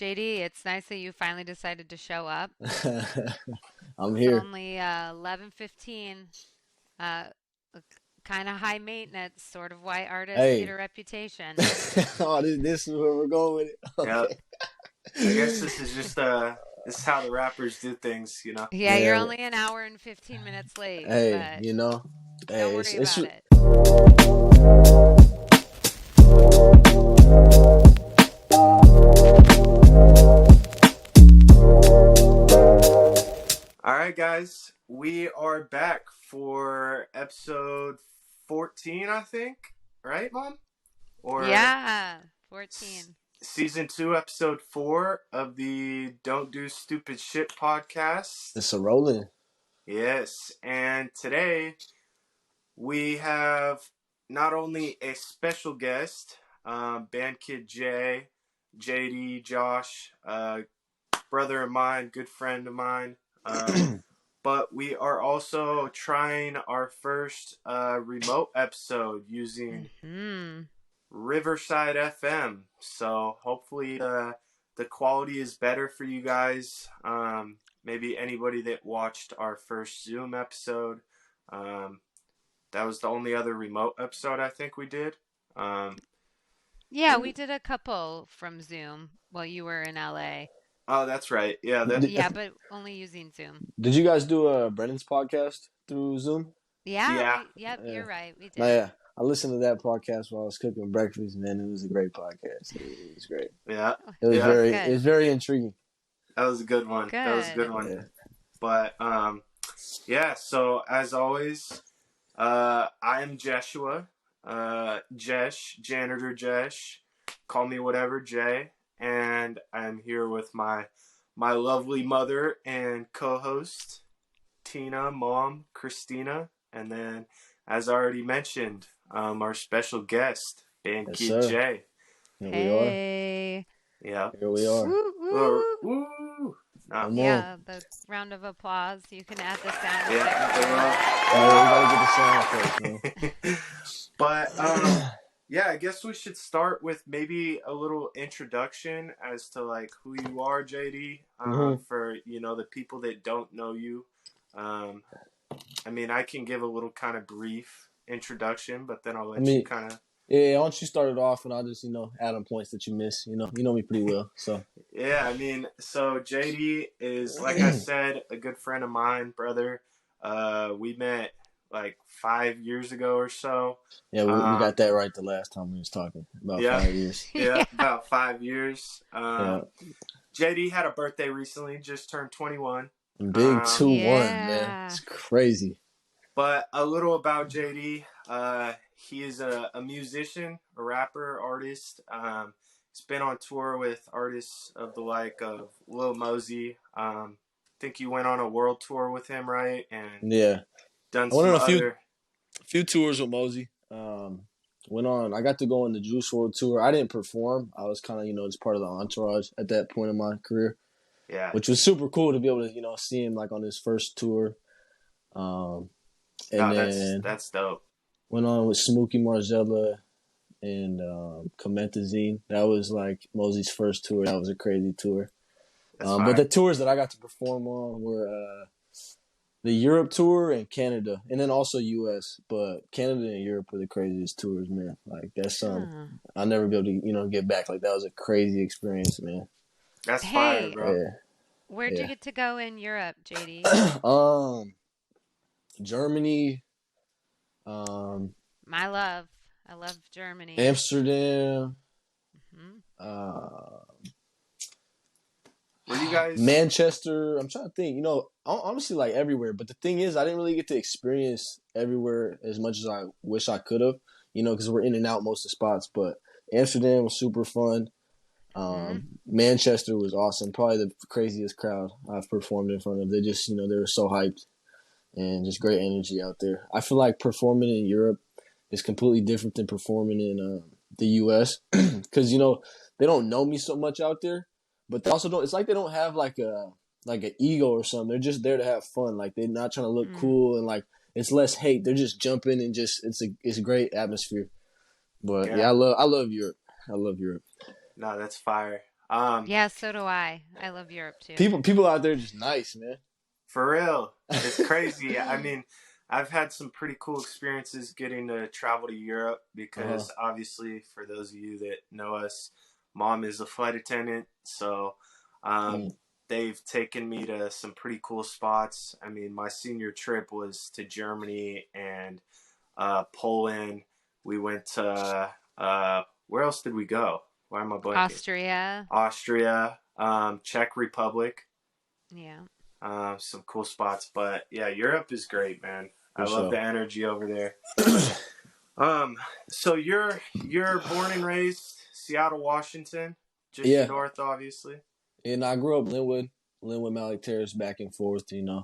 JD, it's nice that you finally decided to show up. I'm It's here. only 11:15. Uh, kind of high maintenance, sort of why artists get Hey. a reputation. Oh, this is where we're going with it. Yeah, Okay. I guess this is just this is how the rappers do things, you know. Yeah, you're Yeah. only an hour and 15 minutes late, Hey, but don't Hey, worry it's about it. All right, guys, we are back for episode 14, I think. Right, Mom? Or Yeah, 14. season 2, episode 4 of the Don't Do Stupid Shit podcast. it's a rolling. Yes, and today we have not only a special guest, BandKidJay, JD, Josh, brother of mine, good friend of mine, but we are also trying our first remote episode using Hmm. Riverside FM. So hopefully the quality is better for you guys. Maybe anybody that watched our first Zoom episode. That was the only other remote episode I think we did. Yeah, we did a couple from Zoom while you were in LA. Oh, that's right. Yeah, Did, Yeah, but only using Zoom. did you guys do Brennan's podcast through Zoom? Yeah, yeah. yep, Yeah. you're right. We No, did. yeah. I listened to that podcast while I was cooking breakfast, man. It was a great podcast. It was great. Yeah. It was Yeah. Good. very intriguing. That was a good one. That was a good Good. one. Yeah. But yeah, so as always, I'm Jeshua. Janitor Jeshs. Call me whatever, Jay. And I'm here with my lovely mother and co-host, Tina, Mom, Christina, and then, as already mentioned, our special guest, Yes, sir. BandKidJay. Here Hey. Yeah. we are. Here we are. Woo, woo. Woo! Nah, Come on. Yeah, the round of applause. You can add the sound yeah, effect We gotta get the sound first, man. But yeah, I guess we should start with maybe a little introduction as to like who you are, JD. For the people that don't know you. I mean, I can give a little kind of brief introduction, but then I'll let you kind of. Yeah, why don't you start it off and I'll just add on points that you miss. You know me pretty well, so. Yeah, I mean, so JD is, like I said, a good friend of mine, brother. We met like 5 years ago or so. Yeah, we got that right the last time we was talking. About 5 years. Yeah, about 5 years. Yeah. JD had a birthday recently, just turned 21. Big 2-1, Yeah. man. It's crazy. But a little about JD. He is a musician, a rapper, artist. He's been on tour with artists of the like of Lil Mosey. I think you went on a world tour with him, right? And Yeah. done I went some on other. a few tours with Mosey. I got to go on the JuiceWRLD tour. I didn't perform. I was kind of, just part of the entourage at that point in my career. Yeah. Which was super cool to be able to, see him like on his first tour. Then that's dope. Went on with Smokey Marzella and Comethazine. That was like Mosey's first tour. That was a crazy tour. But the tours that I got to perform on were the Europe tour and Canada, and then also U.S. But Canada and Europe were the craziest tours, man. Like that's I'll never be able to get back. Like that was a crazy experience, man. That's fire, bro. Yeah. Where'd you get to go in Europe, JD? Germany. My love. I love Germany. Amsterdam. Were you guys Manchester? I'm trying to think. Honestly, like everywhere. But the thing is, I didn't really get to experience everywhere as much as I wish I could have. Because we're in and out most of the spots. But Amsterdam was super fun. Manchester was awesome. Probably the craziest crowd I've performed in front of. They just, they were so hyped and just great energy out there. I feel like performing in Europe is completely different than performing in the U.S. because they don't know me so much out there, but they also don't. It's like they don't have like an ego or something. They're just there to have fun. Like they're not trying to look cool and like it's less hate. They're just jumping and just it's a great atmosphere. But yeah, I love Europe. I love Europe. No, that's fire. Yeah, so do I. I love Europe too. People out there just nice, man. For real. It's crazy. I mean, I've had some pretty cool experiences getting to travel to Europe Uh-huh. because obviously, for those of you that know us, mom is a flight attendant. So Mm. they've taken me to some pretty cool spots. I mean, my senior trip was to Germany and Poland. We went to, where else did we go? Why am I blanking? Austria. Austria, Czech Republic. Yeah. Some cool spots, but yeah, Europe is great, man. I For love the sure. energy over there. So you're born and raised Seattle, Washington, just Yeah. north, obviously. And I grew up Linwood, Malik Terrace, back and forth. Yeah,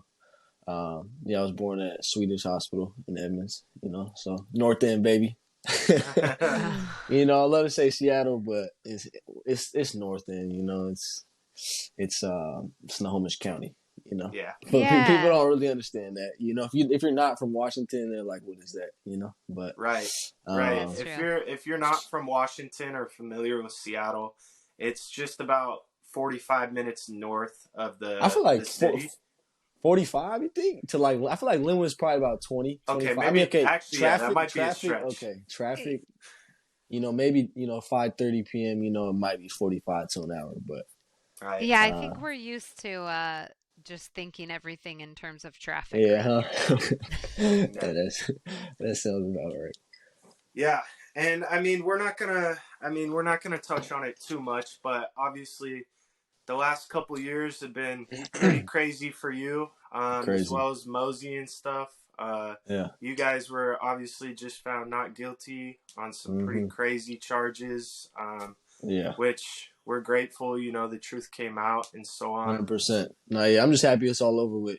I was born at Swedish Hospital in Edmonds. So North End, baby. I love to say Seattle, but it's North End. It's Snohomish County. Yeah, But people Yeah. don't really understand that. If you're not from Washington, they're like, "What is that?" But right, right. That's true. If you're not from Washington or familiar with Seattle, it's just about 45 minutes north of I feel the like city. 45, you think? I feel like Linwood's probably about 20, Okay, 25. I mean, maybe okay, actually, yeah, that might be a traffic, stretch. okay. Traffic, maybe, 5:30 p.m., it might be 45 to an hour, but Right. Yeah, I uh think we're used to just thinking everything in terms of traffic yeah, around huh? here. Yeah, Yeah. that sounds about right. Yeah, and I mean we're not gonna touch on it too much, but obviously the last couple years have been pretty crazy for you, as Crazy. well as Mosey and stuff. Yeah. You guys were obviously just found not guilty on some pretty Hmm. crazy charges, Yeah. which we're grateful. The truth came out and so on. 100%. No, yeah, I'm just happy it's all over with,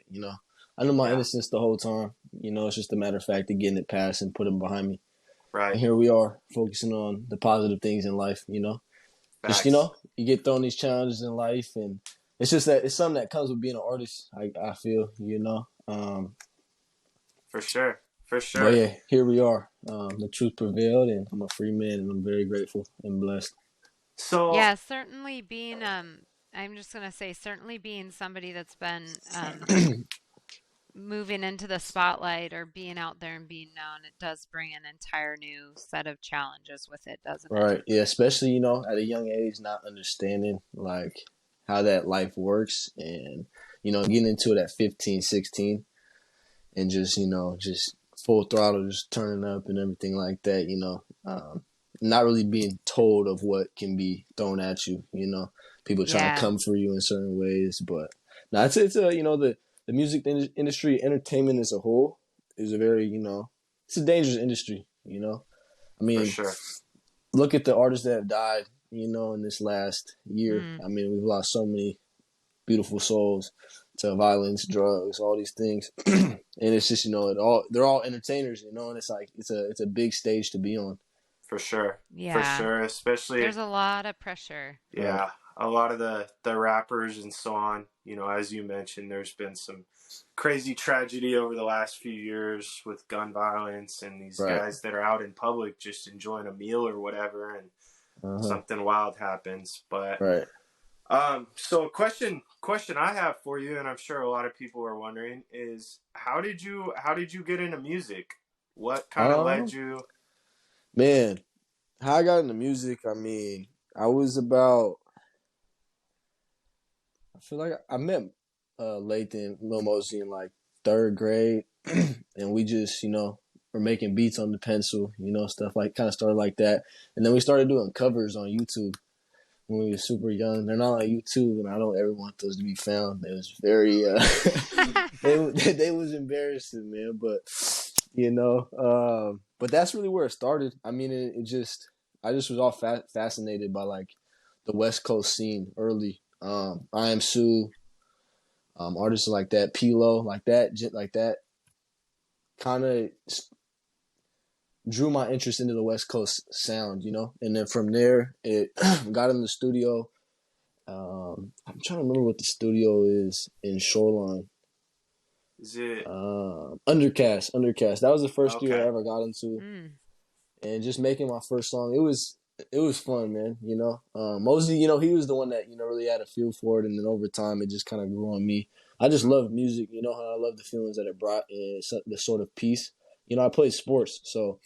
I know my Yeah, innocence the whole time. It's just a matter of fact of getting it passed and putting it behind me. And right. here we are, focusing on the positive things in life. Just Facts. you get thrown these challenges in life, and it's just that it's something that comes with being an artist. I feel. For sure. For But sure. yeah, here we are. The truth prevailed, and I'm a free man, and I'm very grateful and blessed. So Yeah, certainly being I'm just gonna say certainly being somebody that's been moving into the spotlight or being out there and being known, it does bring an entire new set of challenges with it, doesn't it? Right. Yeah. Especially at a young age, not understanding like how that life works, and getting into it at 15, 16, and just full throttle, just turning up and everything like that. Not really being told of what can be thrown at you. People trying to Yeah. come for you in certain ways, but now it's the music industry, entertainment as a whole is a very it's a dangerous industry. I for mean, sure. look at the artists that have died. In this last year, Mm. I mean, we've lost so many beautiful souls to violence, drugs, all these things, and it's just they're all entertainers, and it's like it's a big stage to be on. For sure. For Yeah. sure. Especially, There's a lot of pressure. Right. yeah, a lot of the rappers and so on. As you mentioned, there's been some crazy tragedy over the last few years with gun violence and these Right. guys that are out in public just enjoying a meal or whatever, and Uh-huh. something wild happens. But Right. so a question I have for you, and I'm sure a lot of people are wondering, is how did you get into music? What kind of led Um, you? man, how I got into music, I mean, I was about, I feel like I met Lathan, Lil Mosey in like third grade, and we just, were making beats on the pencil, stuff like kind of started like that. And then we started doing covers on YouTube when we were super young. They're not on YouTube, and I don't ever want those to be found. It was very, they was embarrassing, man. But but that's really where it started. I mean, I just was all fascinated by like the West Coast scene early. I Am Sue, artists like that, Pilo, like that, kind of drew my interest into the West Coast sound, and then from there it got in the studio. I'm trying to remember what the studio is in Shoreline. Is it Undercast. That was the first studio I okay? ever got into, Mm. and just making my first song. It was it was fun, man. Mosey, he was the one that really had a feel for it, and then over time, it just kind of grew on me. I just love music. You know how I love the feelings that it brought and the sort of peace. I played sports, so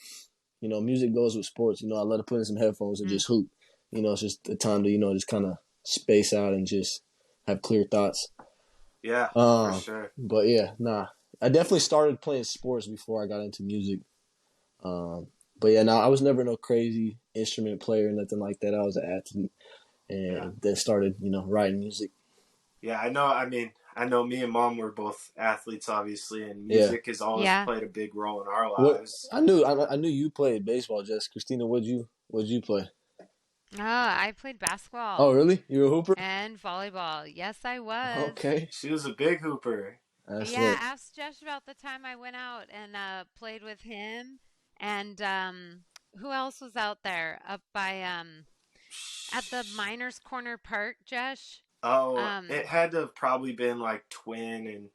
music goes with sports. I love to put in some headphones and just hoop. It's just a time to just kind of space out and just have clear thoughts. Yeah, for sure. But yeah, I definitely started playing sports before I got into music. But yeah, I was never no crazy instrument player or nothing like that. I was an athlete, and then started, writing music. Yeah, I know. I mean, I know me and Mom were both athletes, obviously, and music has always played a big role in our lives. I knew you played baseball, Jess. Christina, what'd you play? I played basketball. Oh, really? You were a hooper? And volleyball. Yes, I was. Okay. She was a big hooper. Ask Jeshs about the time I went out and played with him. And who else was out there up by at the Miners Corner Park, Jeshs? Oh, it had to have probably been like Twin and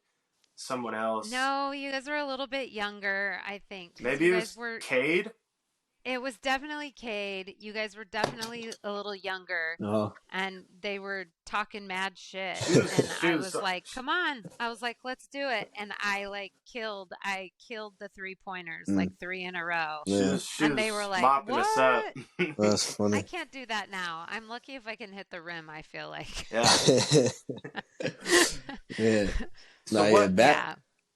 someone else. No, you guys were a little bit younger, I think. Maybe it was Cade? It was definitely Cade. You guys were definitely a little younger. And they were talking mad shit. And I was like, come on. I was like, let's do it. And I killed the 3-pointers, like 3 in a row. Yeah. And they were like, mopping what? us up. That's funny. I can't do that now. I'm lucky if I can hit the rim, I feel like. Yeah. Yeah. What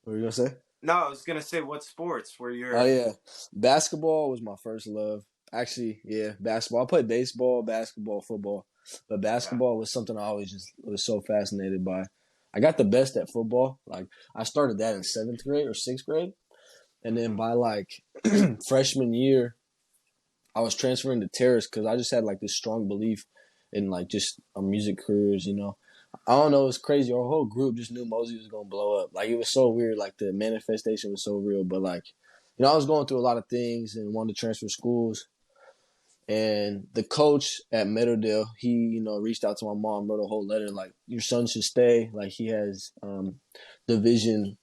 were you going to say? No, I was gonna say, what sports were your? Oh yeah, basketball was my first love. Actually, yeah, basketball. I played baseball, basketball, football, but basketball was something I always just was so fascinated by. I got the best at football. Like I started that in 7th grade or 6th grade, and then by like freshman year, I was transferring to Terrace because I just had like this strong belief in like just our music careers. I don't know, it was crazy. Our whole group just knew Mosey was gonna blow up. Like it was so weird. Like the manifestation was so real. But like, I was going through a lot of things and wanted to transfer schools. And the coach at Meadowdale, he reached out to my mom, wrote a whole letter like, your son should stay. Like he has division.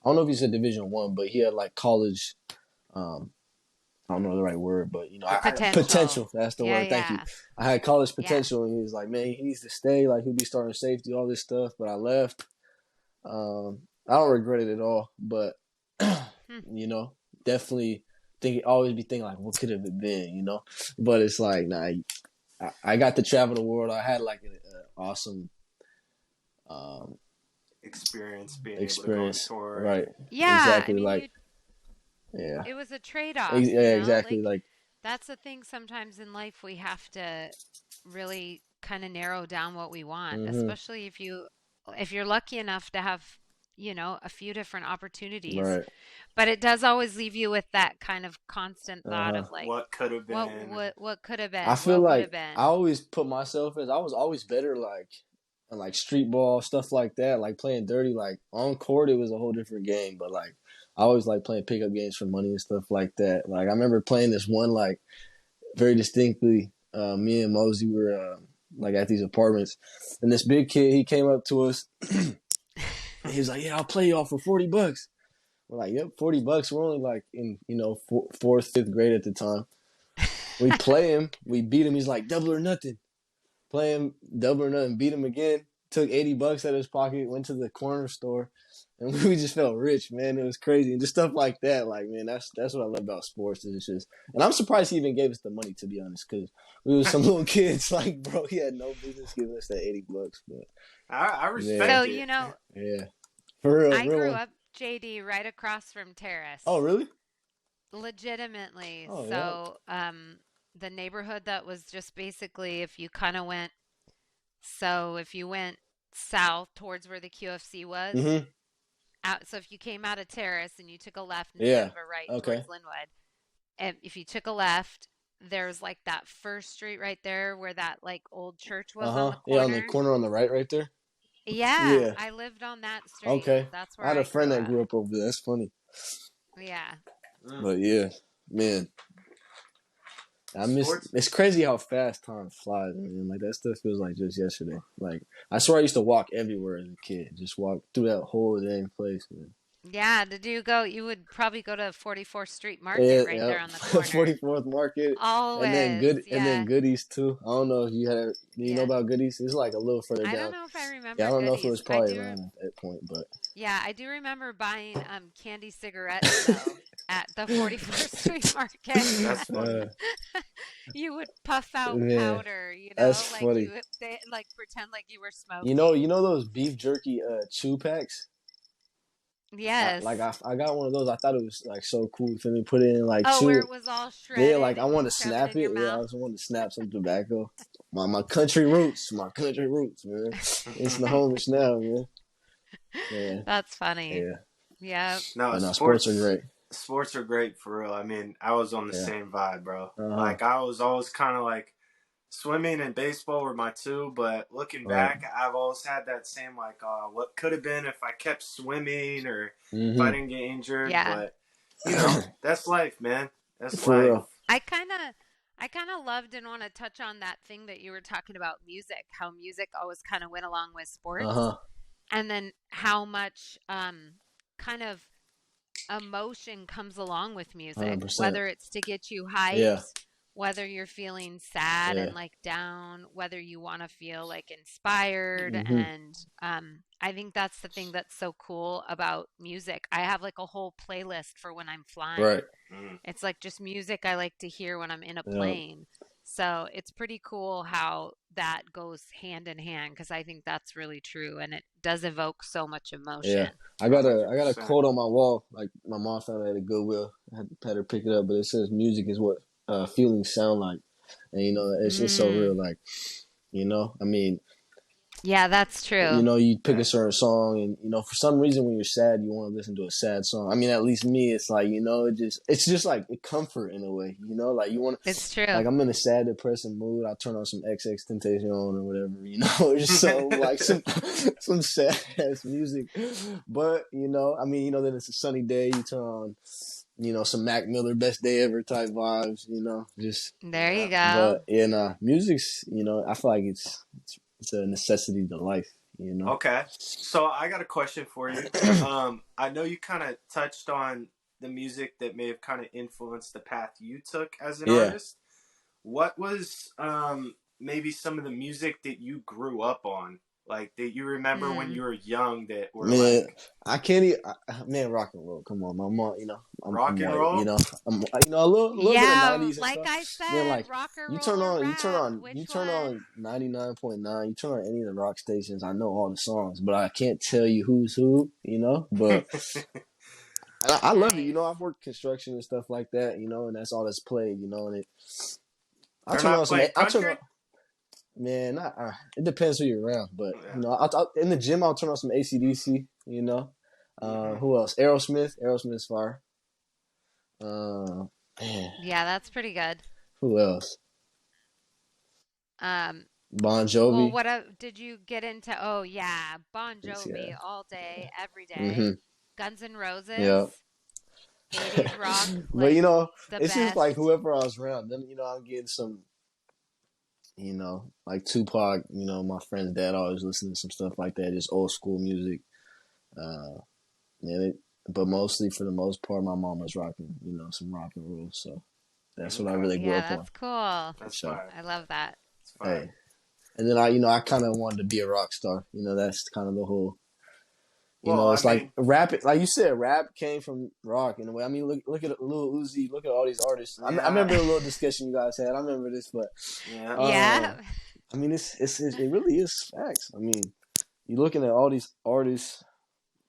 I don't know if he said Division 1, but he had like college. I don't know the right word, but potential. That's the word. Thank you. I had college potential, and he was like, "Man, he needs to stay. Like he'll be starting safety, all this stuff." But I left. I don't regret it at all, but definitely always be thinking like, what could have it been, But it's like, nah, I got to travel the world. I had like an awesome experience being able to go on tour. Right? Yeah, exactly. I mean, yeah, it was a trade-off. Yeah, exactly. Like that's the thing. Sometimes in life, we have to really kind of narrow down what we want, especially if you're lucky enough to have a few different opportunities. Right. But it does always leave you with that kind of constant thought of like, what could have been? What could have been? I feel like I always put myself as I was always better like street ball, stuff like that, like playing dirty. Like on court, it was a whole different game. But like I always like playing pickup games for money and stuff like that. Like I remember playing this one like very distinctly. Me and Mosey were like at these apartments, and this big kid, he came up to us. And he was like, "Yeah, I'll play y'all for $40." We're like, "Yep, $40." We're only like in 4th, 5th grade at the time. We play him, we beat him. He's like, "Double or nothing." Play him, double or nothing. Beat him again. Took $80 out of his pocket. Went to the corner store, and we just felt rich, man. It was crazy, and just stuff like that. Like, man, that's what I love about sports. It's just, and I'm surprised he even gave us the money, to be honest, because we were some little kids. Like, bro, he had no business giving us that $80. But I respect it. So yeah, for real. I grew up, JD, right across from Terrace. Oh, really? Legitimately. Oh, so, the neighborhood that was just basically if you kind of went south towards where the QFC was, so if you came out of Terrace and you took a left instead of a right towards Linwood, and if you took a left, there's like that first street right there where that like old church was on the corner. Yeah, on the corner on the right there. Yeah, I lived on that street. Okay. That's where I had a friend that grew up over there. That's funny. Yeah. But yeah, man. It's crazy how fast time flies, man. Like that stuff feels like just yesterday. Like I swear I used to walk everywhere as a kid. Just walk through that whole dang place, man. Yeah, did you go? You would probably go to 44th Street Market Yeah, right yeah. there on the corner. 44th Market, Always, and then yeah. Goodies too. I don't know if you know Yeah. about Goodies. It's like a little further I don't down. know if I Yeah, I remember don't know if it was goodies. I probably do, around at that point, but yeah, I do remember buying candy cigarettes though at the 44th Street Market. That's funny. You would puff out man, powder, that's like funny. they like pretend like you were You smoking. know those beef jerky chew packs. Yes. I got one of those. I thought it was like so cool for me. Put it in like Oh, where chew it was all Yeah, shredded like I and you want to shove it snap in your it. Yeah, I mouth. just want to snap some tobacco. My country roots, man. It's the homies now, man. Yeah, That's funny. yeah. Yep. No, But no, sports are great. sports are great for real. I mean, I was on the Yeah. same vibe, bro. Uh-huh. Like I was always kind of like swimming and baseball were my two, but looking Right. back, I've always had that same like, what could have been if I kept swimming or if I Mm-hmm. didn't get injured. Yeah. But you know, that's life, man. That's For life. real. I kind of loved and want to touch on that thing that you were talking about music, how music always kind of went along with sports, Uh-huh. and then how much kind of emotion comes along with music, 100%. whether it's to get you Yeah. hyped, whether you're feeling sad Yeah. and like down, whether you want to feel like inspired. Mm-hmm. And I think that's the thing that's so cool about music. I have like a whole playlist for when I'm flying. Right. It's like just music I like to hear when I'm in a Yeah. plane. So it's pretty cool how that goes hand in hand because I think that's really true and it does evoke so much emotion. Yeah. I got a 100%. quote on my wall. Like my mom found it at a Goodwill. I had her pick it up, but it says music is what feelings sound like. And it's just so real. Like, I mean, Yeah, that's true. You pick a certain song, and for some reason when you're sad, you want to listen to a sad song. I mean, at least me, it's like it's just like a comfort in a way. Like you want. It's true. Like I'm in a sad, depressing mood. I turn on some XX on or whatever. Just so like some sad ass music. But I mean, then it's a sunny day. You turn on. Some Mac Miller best day ever type vibes, just there you go. But music's, I feel like it's a necessity to life, Okay. So I got a question for you. I know you kind of touched on the music that may have kind of influenced the path you took as an artist. What was maybe some of the music that you grew up on? Like that you remember when you were young that were I can't even, rock and roll. Come on, my mom, I'm rock and roll. I'm a little bit of 90s like and stuff. I said, rock and roll. You turn on 99.9. You turn on any of the rock stations. I know all the songs, but I can't tell you who's who. But I love it. I've worked construction and stuff like that. And that's all that's played. And it. I turn on some. I turn on. Man, it depends who you're around, but in the gym I'll turn on some AC/DC. Who else? Aerosmith's fire. Man. Yeah, that's pretty good. Who else? Bon Jovi. Well, did you get into? Oh yeah, Bon Jovi all day, every day. Mm-hmm. Guns N' Roses. Yeah. 80s rock. But it's just like whoever I was around. Then I'm getting some. Like Tupac, my friend's dad always listened to some stuff like that, just old school music. But mostly for the most part, my mom was rocking, some rock and roll. So that's what I really grew up on. That's cool. That's fire. I love that. Hey, and then I kind of wanted to be a rock star. That's kind of the whole. It's like rap. Like you said, rap came from rock in a way. I mean, look at Lil Uzi. Look at all these artists. I remember a little discussion you guys had. I remember this, but yeah. I mean, it really is facts. I mean, you're looking at all these artists.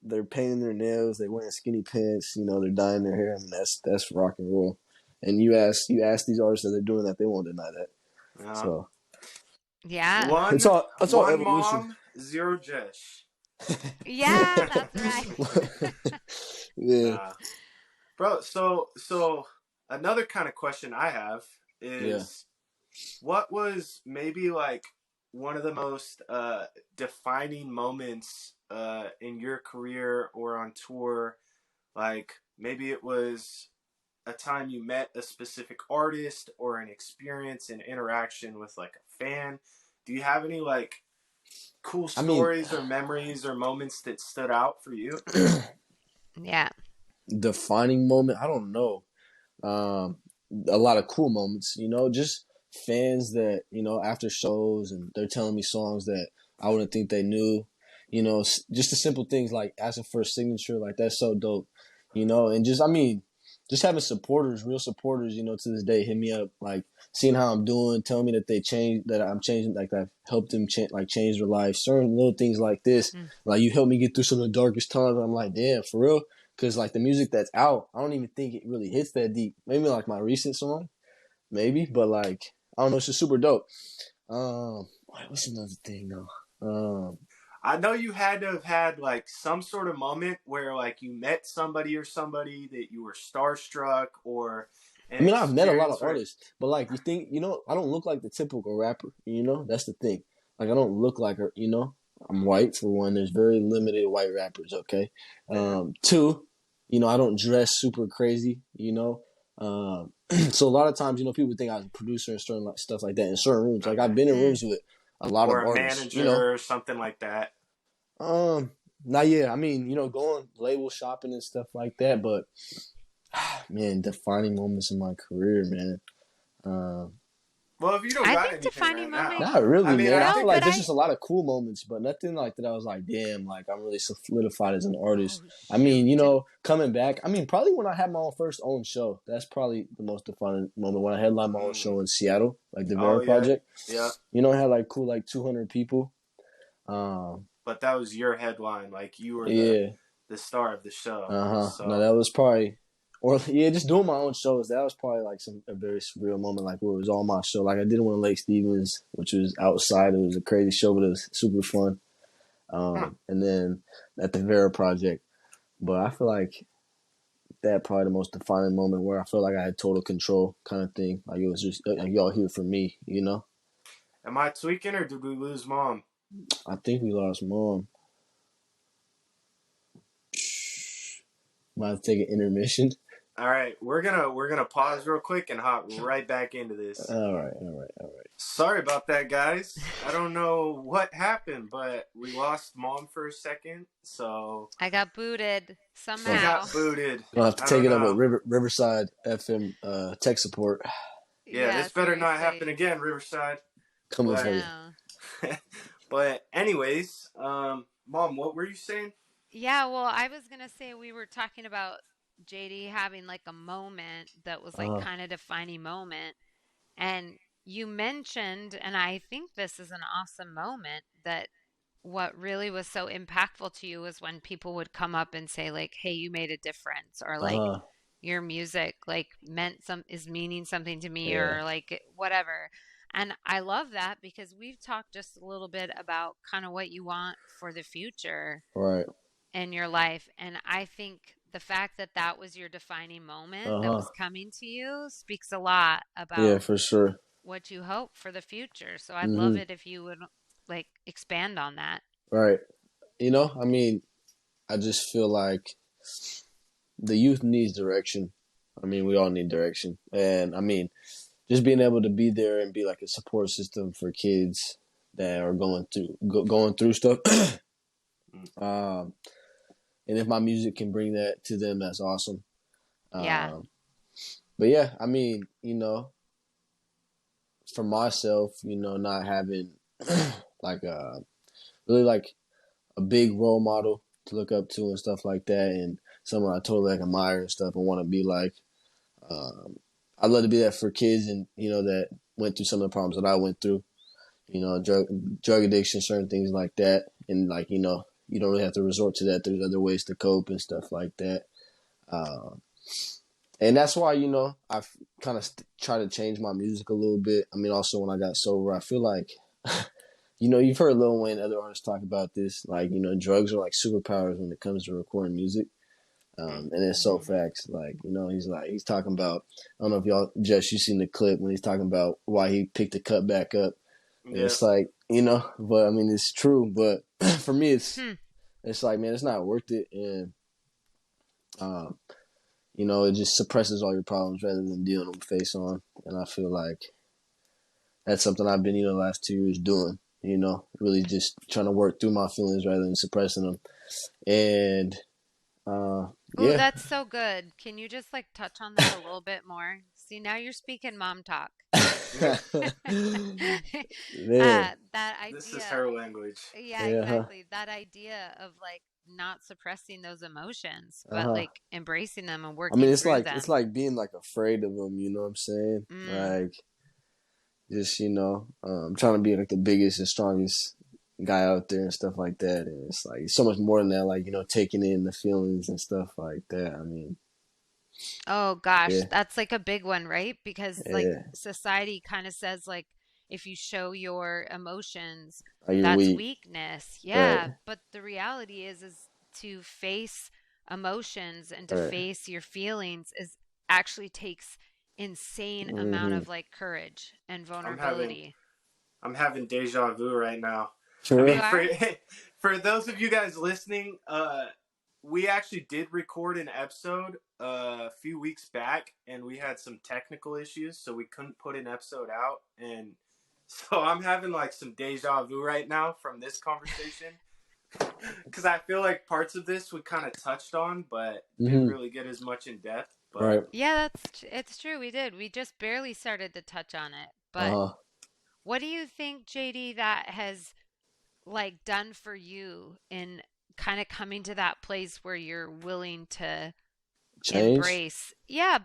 They're painting their nails. They're wearing skinny pants. They're dyeing their hair. I mean, that's rock and roll. And you ask these artists that they're doing that, they won't deny that. Yeah. So yeah, it's all one evolution. Mom, 0 Jeshs. Yeah, that's right. Yeah. Bro, so another kind of question I have is what was maybe like one of the most defining moments in your career or on tour? Like maybe it was a time you met a specific artist or an experience and interaction with like a fan. Do you have any like cool stories or memories or moments that stood out for you? Yeah. Defining moment, I don't know. A lot of cool moments, you know, just fans that, you know, after shows and they're telling me songs that I wouldn't think they knew, you know, just the simple things like asking for a signature, like that's so dope, you know, and just, I mean, just having supporters, real supporters, you know, to this day hit me up, like seeing how I'm doing, telling me that they changed, that I'm changing, like I've helped them change their life, certain little things like this, like you helped me get through some of the darkest times. I'm like, damn, for real. Because, like, the music that's out, I don't even think it really hits that deep. Maybe, like, my recent song. Maybe. But, like, I don't know. It's just super dope. What's another thing, though? I know you had to have had, like, some sort of moment where, like, you met somebody that you were starstruck or... I mean, I've met a lot of artists. But, like, you think, you know, I don't look like the typical rapper. You know? That's the thing. Like, I don't look like her, you know? I'm white, for one. There's very limited white rappers, okay? Two... You know, I don't dress super crazy, you know. So a lot of times, you know, people think I was a producer and certain stuff like that in certain rooms. Like I've been in rooms with a lot of artists, manager, you know, or something like that. Not yet. I mean, you know, going label shopping and stuff like that. But man, defining moments in my career, man. Well, if you don't got anything defining right moment, now. Not really, man. I feel like there's I... just a lot of cool moments, but nothing like that I was like, damn, like I'm really solidified as an artist. Oh, I mean, you know, coming back, I mean, probably when I had my own show. That's probably the most defining moment, when I headlined my own show in Seattle, like the Vera Project. Yeah. You know, I had like cool, like 200 people. But that was your headline. Like you were the star of the show. So. No, that was probably... Or just doing my own shows. That was probably like a very surreal moment, like where it was all my show. Like I did one in Lake Stevens, which was outside. It was a crazy show, but it was super fun. And then at the Vera Project. But I feel like that probably the most defining moment where I felt like I had total control, kind of thing. Like it was just like y'all here for me, you know. Am I tweaking or did we lose Mom? I think we lost Mom. Might have to take an intermission. All right, we're gonna pause real quick and hop right back into this. All right. Sorry about that, guys. I don't know what happened, but we lost Mom for a second, so I got booted somehow. I got booted. You'll have to take it up with Riverside FM tech support. Yeah, this better not happen again, Riverside. Coming for you. But anyways, Mom, what were you saying? Yeah, well, I was gonna say we were talking about JD having like a moment that was like kind of defining moment, and you mentioned, and I think this is an awesome moment, that what really was so impactful to you was when people would come up and say like, hey, you made a difference, or like your music like is meaning something to me, or like whatever. And I love that because we've talked just a little bit about kind of what you want for the future in your life, and I think the fact that that was your defining moment that was coming to you speaks a lot about for sure what you hope for the future. So I'd love it if you would like expand on that. Right. You know, I mean, I just feel like the youth needs direction. I mean, we all need direction. And I mean, just being able to be there and be like a support system for kids that are going through stuff. And if my music can bring that to them, that's awesome. But yeah, I mean, you know, for myself, you know, not having like really like a big role model to look up to and stuff like that, and someone I totally like admire and stuff and want to be like, I'd love to be that for kids, and you know, that went through some of the problems that I went through, you know, drug addiction, certain things like that, and like, you know, you don't really have to resort to that. There's other ways to cope and stuff like that. And that's why, you know, I've kind of tried to change my music a little bit. I mean, also when I got sober, I feel like, you know, you've heard Lil Wayne and other artists talk about this. Like, you know, drugs are like superpowers when it comes to recording music. And it's so facts. Like, you know, he's talking about, I don't know if y'all, Jeshs, you seen the clip when he's talking about why he picked the cut back up. Yeah. It's like, you know, but I mean, it's true. But for me, it's like, man, it's not worth it. And, you know, it just suppresses all your problems rather than dealing them face on. And I feel like that's something I've been, you know, the last 2 years doing, you know, really just trying to work through my feelings rather than suppressing them. And Oh, that's so good. Can you just like touch on that a little bit more? See, now you're speaking mom talk. Man. That This is idea. her language. Yeah, exactly. That idea of like not suppressing those emotions, but like embracing them and I mean, working through them. it's like being like afraid of them. You know what I'm saying? Like, just I'm trying to be like the biggest and strongest guy out there and stuff like that. And it's like so much more than that. Like taking in the feelings and stuff like that. I mean, Oh gosh, that's like a big one, right? Because like society kind of says like if you show your emotions, that's weak. weakness. Yeah, Right. but the reality is to face emotions and to face your feelings is actually takes insane amount of like courage and vulnerability. I'm having deja vu right now. Sure. I mean, for those of you guys listening, we actually did record an episode a few weeks back, and we had some technical issues, so we couldn't put an episode out. And so I'm having like some deja vu right now from this conversation, because I feel like parts of this we kind of touched on, but didn't really get as much in depth. But right. Yeah, it's true. We did. We just barely started to touch on it. But what do you think, JD, that has like done for you in kind of coming to that place where you're willing to embrace,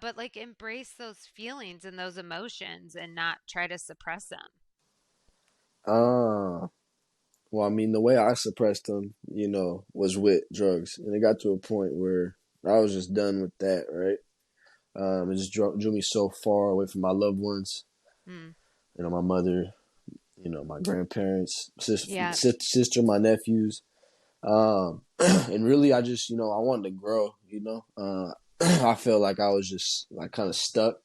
but like embrace those feelings and those emotions and not try to suppress them? Well, I mean, the way I suppressed them, was with drugs, and it got to a point where I was just done with that. Right. It just drew me so far away from my loved ones. My mother, my grandparents, sister, my nephews. And really, I just, I wanted to grow, I felt like I was just like kind of stuck.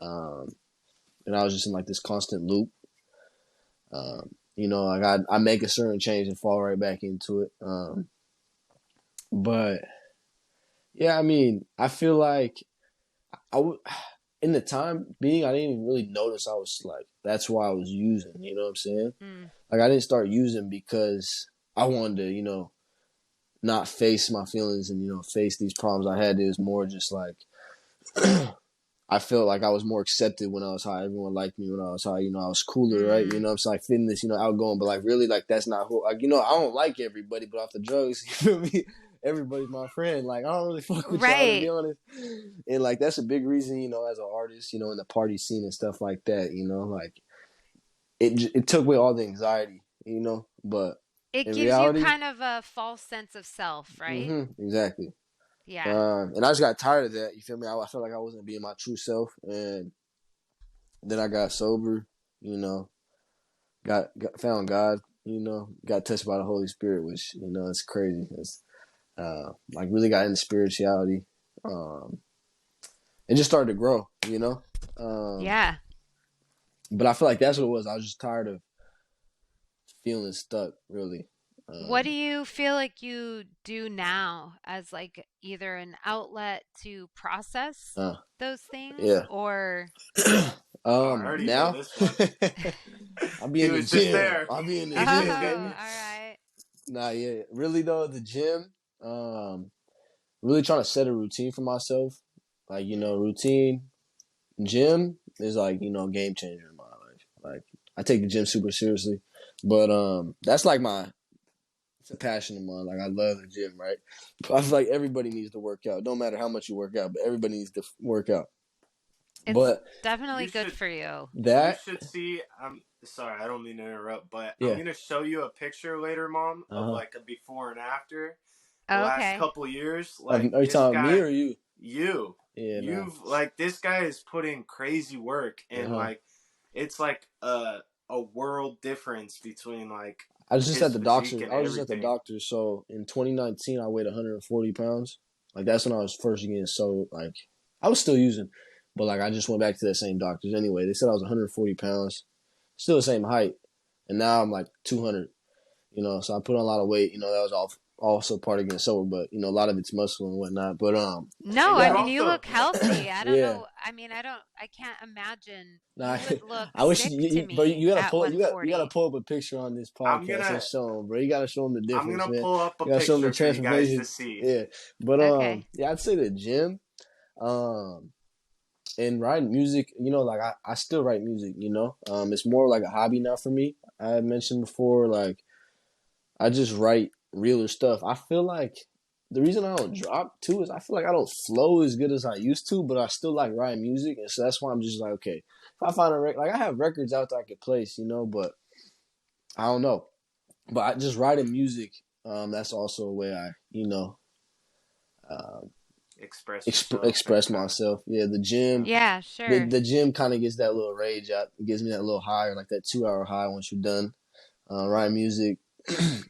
And I was just in like this constant loop. Like I make a certain change and fall right back into it. But yeah, I mean, I feel like in the time being, I didn't even really notice I was like, that's why I was using, you know what I'm saying? Like I didn't start using because I wanted to, not face my feelings and, face these problems I had. It was more just like, I felt like I was more accepted when I was high. Everyone liked me when I was high. I was cooler, right? I'm like fitting this, outgoing, but like really like that's not who, like, I don't like everybody, but off the drugs, you feel me? Everybody's my friend. Like I don't really fuck with y'all, to be honest. And like that's a big reason, as an artist, in the party scene and stuff like that, like it took away all the anxiety, but it gives reality, you kind of a false sense of self, right? Exactly. Yeah. And I just got tired of that. You feel me? I felt like I wasn't being my true self, and then I got sober. Got found God. Got touched by the Holy Spirit, which it's crazy. It's like really got into spirituality. It just started to grow. Yeah. But I feel like that's what it was. I was just tired of feeling stuck. Really. What do you feel like you do now as like either an outlet to process those things or I now this one. I'll be in the gym. I'll be in the gym, baby. All right. Nah, yeah. Really though, the gym, really trying to set a routine for myself. Like, routine, gym is like, game changer in my life. Like I take the gym super seriously. But that's like it's a passion of mine. Like I love the gym, right? I feel like everybody needs to work out. Don't matter how much you work out, but everybody needs to work out. It's definitely good for you. You should see. I'm sorry, I don't mean to interrupt, but I'm gonna show you a picture later, Mom, of like a before and after. The last couple years, like are you talking me or you? You. Yeah. You've like this guy is putting crazy work, and like it's like a world difference between like. I was just at the doctor. So in 2019, I weighed 140 pounds. Like that's when I was first getting so like I was still using, but like I just went back to that same doctors anyway. They said I was 140 pounds, still the same height, and now I'm like 200. So I put on a lot of weight. That was all also part of getting sober, but you know, a lot of it's muscle and whatnot. But No, I mean, you look healthy. I don't yeah. know. I mean, I can't imagine. Nah, You would look I wish sick you, to bro, me you gotta at pull, 140. you gotta pull up a picture on this podcast and show them, bro. You gotta show them the difference, I'm gonna man. pull up a you gotta show them picture the for you guys transformation. to see. Yeah, but Okay. yeah, I'd say the gym, and writing music. You know, like I still write music. You know, it's more like a hobby now for me. I had mentioned before, like I just write realer stuff. I feel like the reason I don't drop too is I feel like I don't flow as good as I used to, but I still like writing music, and so that's why I'm just like, okay, if I find a record, like I have records out there I could place, you know, but I don't know. But I just writing music, that's also a way I, you know, express myself. Yeah, the gym. Yeah, sure. The gym kind of gets that little rage out. It gives me that little high, or like that 2-hour high once you're done writing music.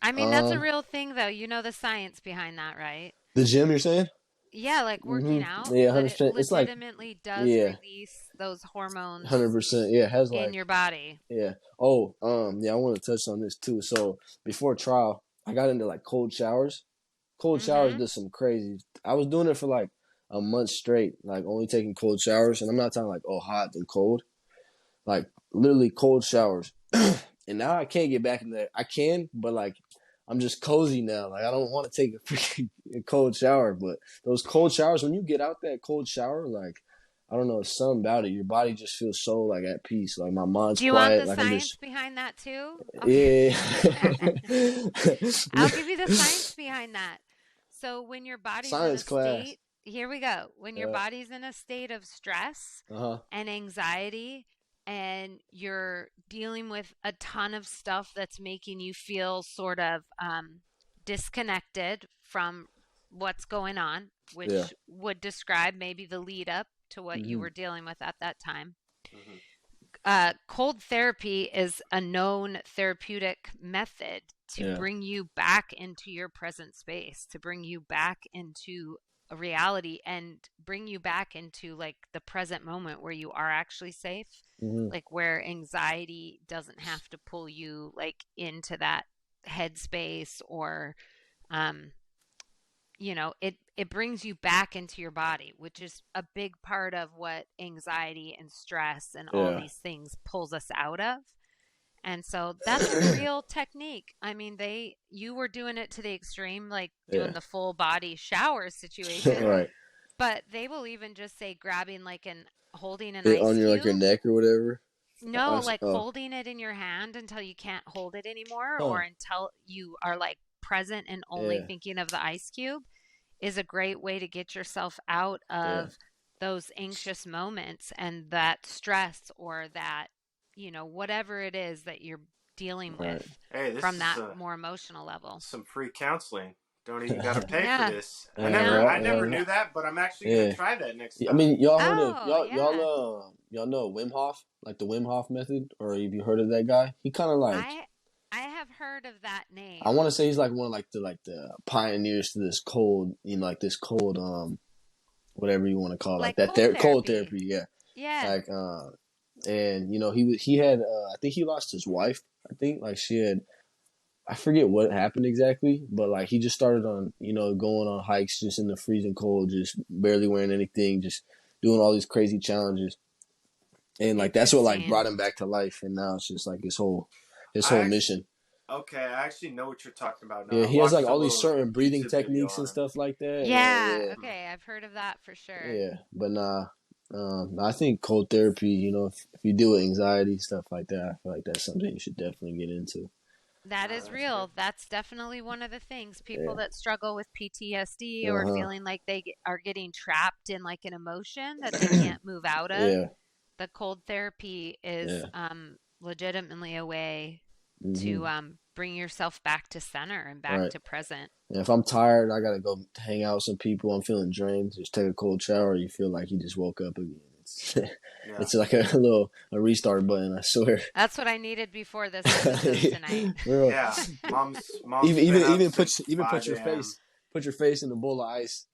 I mean, that's a real thing, though. You know the science behind that, right? The gym, you're saying? Yeah, like working out. Yeah, 100%. It legitimately does release those hormones. 100%. Yeah, it has like in your body. Yeah. Oh, yeah, I want to touch on this too. So before trial, I got into like cold showers. Cold showers did some crazy. I was doing it for like a month straight, like only taking cold showers, and I'm not talking like hot then cold, like literally cold showers. And now I can't get back in there. I can, but like I'm just cozy now. Like I don't want to take a freaking cold shower, but those cold showers, when you get out that cold shower, like I don't know, it's something about it. Your body just feels so like at peace. Like my mind's quiet. Do you want the like science behind that too? Okay. Yeah. I'll give you the science behind that. So when your body's in a state, here we go. When your body's in a state of stress and anxiety, and you're dealing with a ton of stuff that's making you feel sort of disconnected from what's going on, which would describe maybe the lead up to what you were dealing with at that time. Cold therapy is a known therapeutic method to bring you back into your present space, to bring you back into a reality and bring you back into like the present moment where you are actually safe, like where anxiety doesn't have to pull you like into that headspace, or you know, it brings you back into your body, which is a big part of what anxiety and stress and all these things pulls us out of. And so that's a real technique. I mean, you were doing it to the extreme, like doing the full body shower situation. Right. But they will even just say grabbing like holding an ice on your cube. like your neck or whatever. No, like holding it in your hand until you can't hold it anymore, or until you are like present and only thinking of the ice cube, is a great way to get yourself out of those anxious moments and that stress, or that, you know, whatever it is that you're dealing with from that more emotional level. Some free counseling. Don't even gotta pay for this. I never knew that, but I'm actually gonna try that next time. I mean, y'all heard of y'all know Wim Hof, like the Wim Hof method, or have you heard of that guy? He kind of like I have heard of that name. I want to say he's like one of the pioneers to this cold, you know, like this cold whatever you want to call it, like that cold therapy, like and you know he had I think he lost his wife. I think like she had, I forget what happened exactly, but like he just started on, you know, going on hikes just in the freezing cold, just barely wearing anything, just doing all these crazy challenges, and like that's what like brought him back to life, and now it's just like his whole mission. Okay, I actually know what you're talking about now. Yeah, he has like all these certain breathing techniques and stuff like that. Yeah, okay, I've heard of that for sure. Yeah, but I think cold therapy, you know, if you deal with anxiety, stuff like that, I feel like that's something you should definitely get into. That is real. That's definitely one of the things. People that struggle with PTSD or feeling like they are getting trapped in like an emotion that they can't move out of. The cold therapy is legitimately a way to bring yourself back to center and back to present. And if I'm tired, I gotta go hang out with some people. I'm feeling drained. Just take a cold shower. You feel like you just woke up again. It's like a restart button. I swear. That's what I needed before this episode tonight. Yeah, mom's even put your face in a bowl of ice.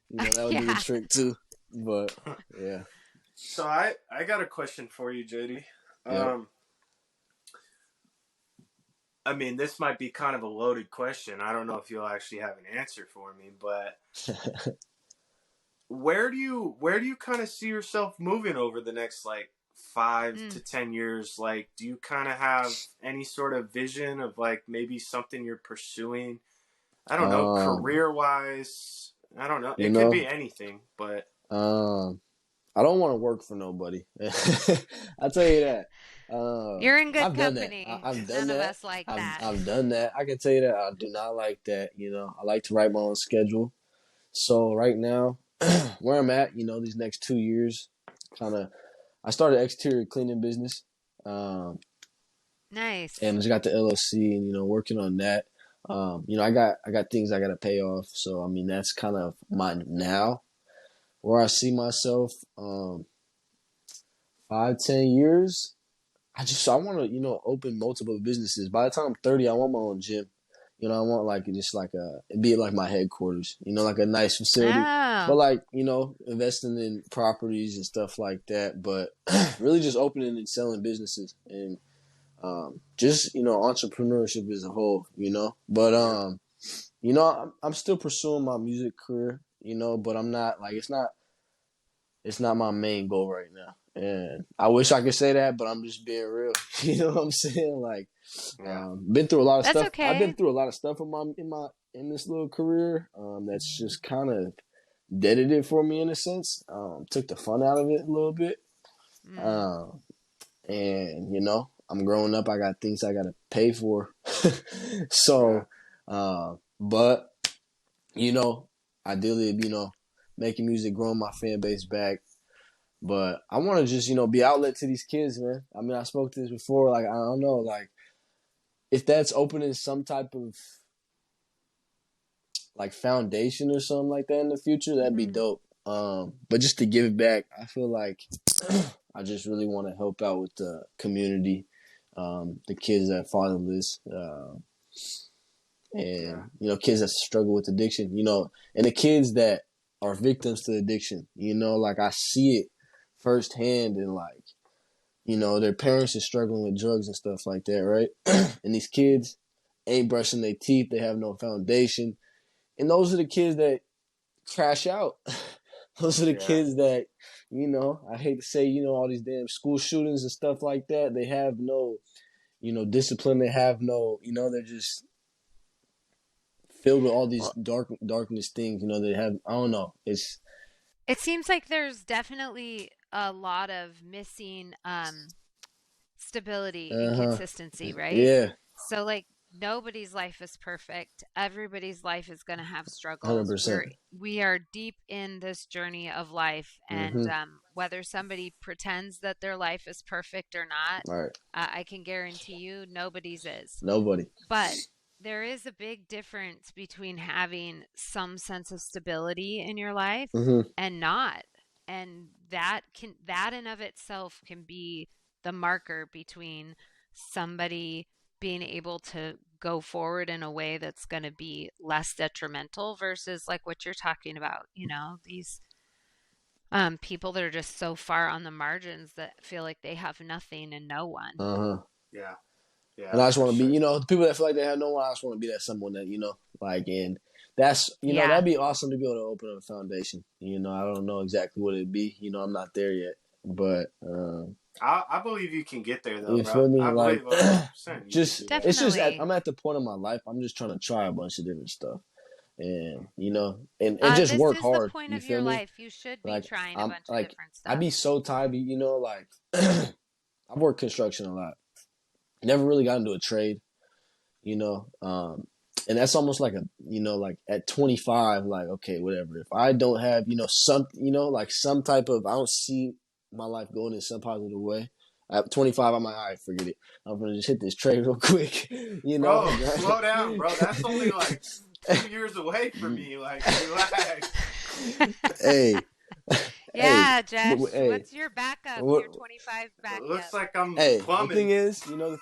You know, that would do the trick too. But yeah. So I got a question for you, JD. I mean, this might be kind of a loaded question. I don't know if you'll actually have an answer for me, but where do you kind of see yourself moving over the next like 5 to 10 years? Like, do you kind of have any sort of vision of like maybe something you're pursuing? I don't know, career wise. I don't know. It could be anything, but I don't want to work for nobody. I'll tell you that. You're in good I've company. Done that. I've done None that. of us like that. I've done that. I can tell you that I do not like that. You know, I like to write my own schedule. So right now, where I'm at, you know, these next 2 years, I started exterior cleaning business. Nice. And I just got the LLC, and you know, working on that. You know, I got things I got to pay off. So I mean, that's kind of mine now. Where I see myself, 5-10 years, I want to, you know, open multiple businesses. By the time I'm 30, I want my own gym. You know, I want like just like it'd be like my headquarters. You know, like a nice facility, but like, you know, investing in properties and stuff like that. But really, just opening and selling businesses and just, you know, entrepreneurship as a whole. You know, but you know, I'm still pursuing my music career. You know, but I'm not like it's not my main goal right now. And I wish I could say that, but I'm just being real. You know what I'm saying? Like, been through a lot of stuff. Okay. I've been through a lot of stuff in this little career. That's just kind of deaded it for me in a sense. Took the fun out of it a little bit. And you know, I'm growing up. I got things I got to pay for. So, but you know, ideally, you know, making music, growing my fan base back. But I want to just, you know, be outlet to these kids, man. I mean, I spoke to this before. Like, I don't know, like, if that's opening some type of, like, foundation or something like that in the future, that'd be dope. But just to give it back, I feel like I just really want to help out with the community, the kids that are fatherless, and, you know, kids that struggle with addiction, you know, and the kids that are victims to addiction, you know, like, I see it firsthand, and like, you know, their parents are struggling with drugs and stuff like that, right? And these kids ain't brushing their teeth, they have no foundation, and those are the kids that crash out. Those are the kids that, you know, I hate to say, you know, all these damn school shootings and stuff like that, they have no, you know, discipline, they have no, you know, they're just filled with all these darkness things, you know, they have, I don't know, it seems like there's definitely a lot of missing stability and consistency, right? Yeah. So like nobody's life is perfect. Everybody's life is going to have struggles. 100%. We are deep in this journey of life, and whether somebody pretends that their life is perfect or not, I can guarantee you nobody's is. Nobody. But there is a big difference between having some sense of stability in your life and not. And that in of itself can be the marker between somebody being able to go forward in a way that's going to be less detrimental versus like what you're talking about, you know, these people that are just so far on the margins that feel like they have nothing and no one. Yeah. And I just want to be, you know, the people that feel like they have no one, I just want to be that someone that, you know, like, and that's, you know, that'd be awesome to be able to open up a foundation. You know, I don't know exactly what it'd be. You know, I'm not there yet, but I believe you can get there though. You feel me? I like, just it's just I'm at the point of my life. I'm just trying to try a bunch of different stuff, and you know, and just work hard. This is the point of your life. You should be trying a bunch of different stuff. I'd be so tired, you know, like I've worked construction a lot. Never really got into a trade, you know, and that's almost like a, you know, like at 25, like, okay, whatever. If I don't have, you know, like some type of, I don't see my life going in some positive way. At 25, I'm like, all right, forget it. I'm going to just hit this trade real quick, you know. Bro, slow down, bro. That's only like 2 years away from me. Like, relax. Hey. Yeah, Jeshs. What's your backup? Your 25 backup. Looks like I'm The plumbing. thing is, you know,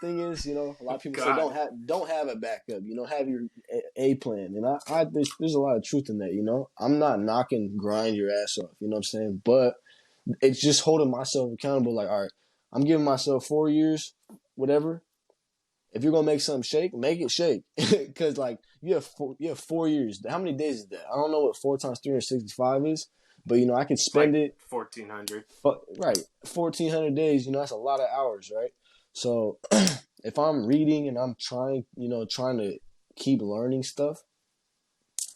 a lot of people say don't have a backup. You know, have your A plan. And there's a lot of truth in that. You know, I'm not knocking grind your ass off. You know what I'm saying? But it's just holding myself accountable. Like, all right, I'm giving myself 4 years, whatever. if you're gonna make something shake, make it shake. Because like you have 4 years. How many days is that? I don't know what 4 times 365 is, but you know I could spend like it 1,400. Right, 1,400 days. You know that's a lot of hours, right? So if I'm reading and I'm trying to keep learning stuff,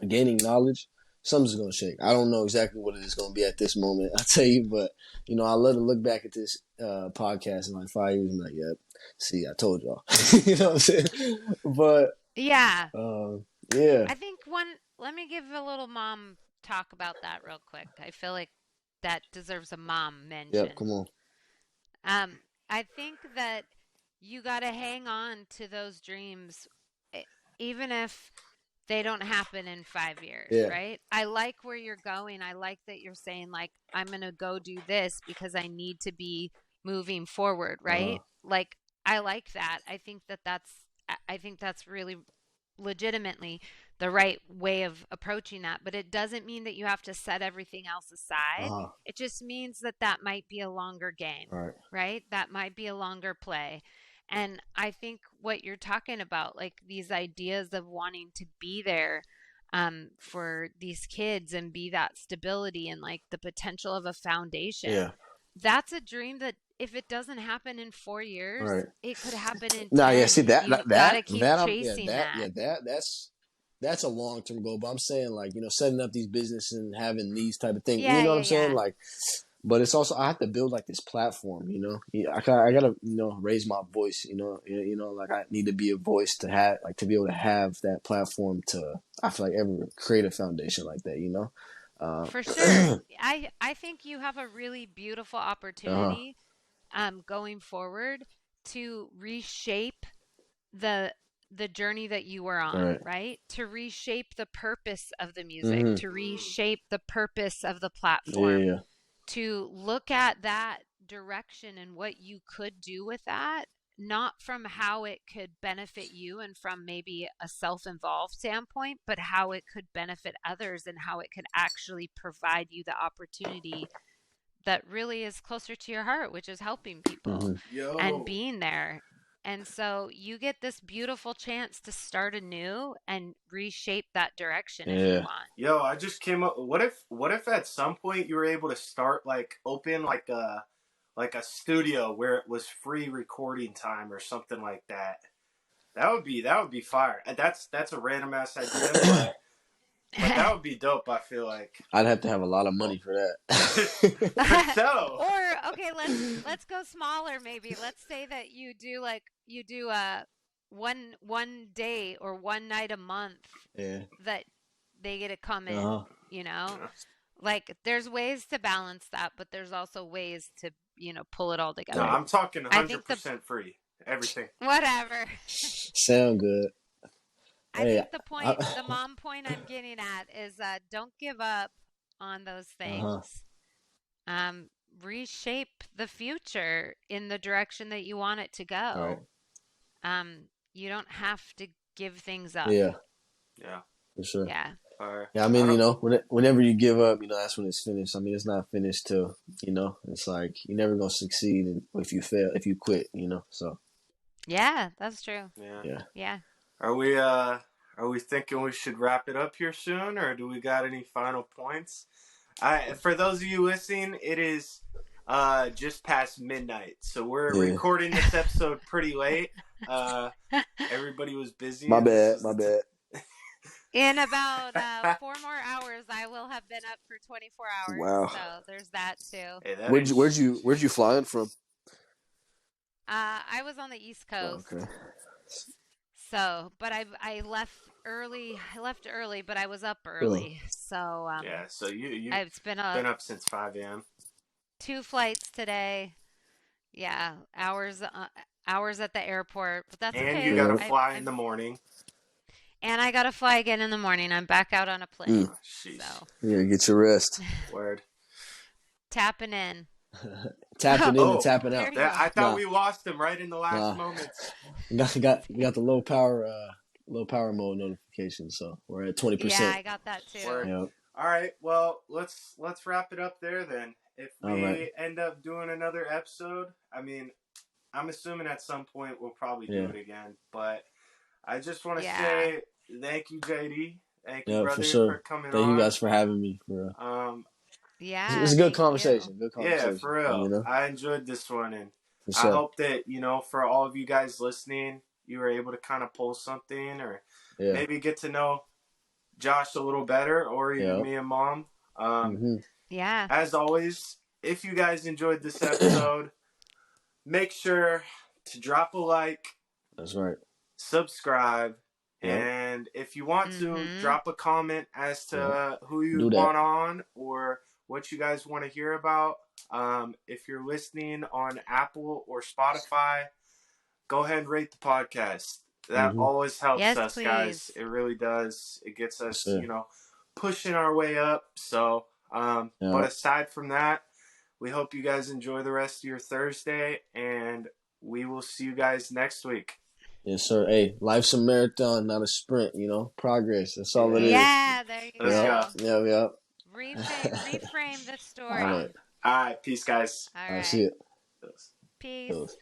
gaining knowledge, something's gonna shake. I don't know exactly what it is gonna be at this moment. I'll tell you, but you know, I love to look back at this podcast in like 5 years and like, yep, see, I told y'all. You know what I'm saying? But yeah. Yeah. I think let me give a little mom talk about that real quick. I feel like that deserves a mom mention. Yep, come on. I think that you got to hang on to those dreams, even if they don't happen in 5 years, right? I like where you're going. I like that you're saying like, I'm going to go do this because I need to be moving forward, right? Like, I like that. I think that's really legitimately the right way of approaching that, but it doesn't mean that you have to set everything else aside. It just means that might be a longer game, right? That might be a longer play. And I think what you're talking about, like these ideas of wanting to be there for these kids and be that stability and like the potential of a foundation, that's a dream that if it doesn't happen in 4 years, it could happen in 10. See that you gotta keep chasing that's a long-term goal. But I'm saying like, you know, setting up these businesses and having these type of things. Yeah, you know what I'm saying? yeah. Like, but it's also I have to build like this platform. You know, I gotta raise my voice. You know, like I need to be a voice to have like to be able to have that platform to I feel like ever create a foundation like that. You know. For sure. I think you have a really beautiful opportunity going forward to reshape the journey that you were on, right? To reshape the purpose of the music, to reshape the purpose of the platform, to look at that direction and what you could do with that, not from how it could benefit you and from maybe a self-involved standpoint, but how it could benefit others and how it could actually provide you the opportunity that really is closer to your heart, which is helping people and being there. And so you get this beautiful chance to start anew and reshape that direction if you want. Yo, I just came up. What if at some point you were able to start open like a studio where it was free recording time or something like that? That would be fire. And that's a random ass idea, but that would be dope. I feel like I'd have to have a lot of money for that. Or okay, let's go smaller. Maybe let's say that you do a one day or one night a month that they get to come in. You know, like there's ways to balance that, but there's also ways to pull it all together. No, I'm talking 100% free. Everything. Whatever. Sound good. I think the mom point I'm getting at is don't give up on those things. Reshape the future in the direction that you want it to go. You don't have to give things up. Yeah, for sure. Yeah, I mean, whenever you give up, that's when it's finished. I mean, it's not finished till, it's like you're never gonna succeed if you fail, if you quit, So. Yeah, that's true. Yeah. Are we thinking we should wrap it up here soon, or do we got any final points? For those of you listening, it is just past midnight, so we're recording this episode pretty late. Everybody was busy. My bad. In about 4 more hours, I will have been up for 24 hours. Wow. So there's that too. Hey, where'd you fly in from? I was on the East Coast. Oh, okay. So, but I left early. But I was up early. So so you've been up since 5 a.m. 2 flights today. Yeah, hours at the airport, but that's okay. And you gotta fly in the morning. And I gotta fly again in the morning. I'm back out on a plane. So yeah, get your rest. Word. Tapping in. Tapping in and tapping out. I thought we lost him right in the last moments. You got the low power mode notification, so we're at 20%. Yeah, I got that too. Yep. All right, well let's wrap it up there then. If we end up doing another episode, I mean, I'm assuming at some point we'll probably do it again. But I just want to say thank you, JD. Thank you, brother, for coming on. Thank you guys for having me. Yeah, it's a good conversation. Good conversation. Yeah, for real. I enjoyed this one, and I hope that for all of you guys listening, you were able to kind of pull something, or maybe get to know Josh a little better, or even me and Mom. Yeah. As always, if you guys enjoyed this episode, make sure to drop a like. That's right. Subscribe. And if you want to, drop a comment as to who you want on or what you guys want to hear about. If you're listening on Apple or Spotify, go ahead and rate the podcast. That always helps us, guys. It really does. It gets us, pushing our way up. So, but aside from that, we hope you guys enjoy the rest of your Thursday, and we will see you guys next week. Yes, sir. Hey, life's a marathon, not a sprint, Progress. That's all it is. Yeah, there you go. Yeah. Reframe the story. All right. Peace, guys. All right. See it. Peace.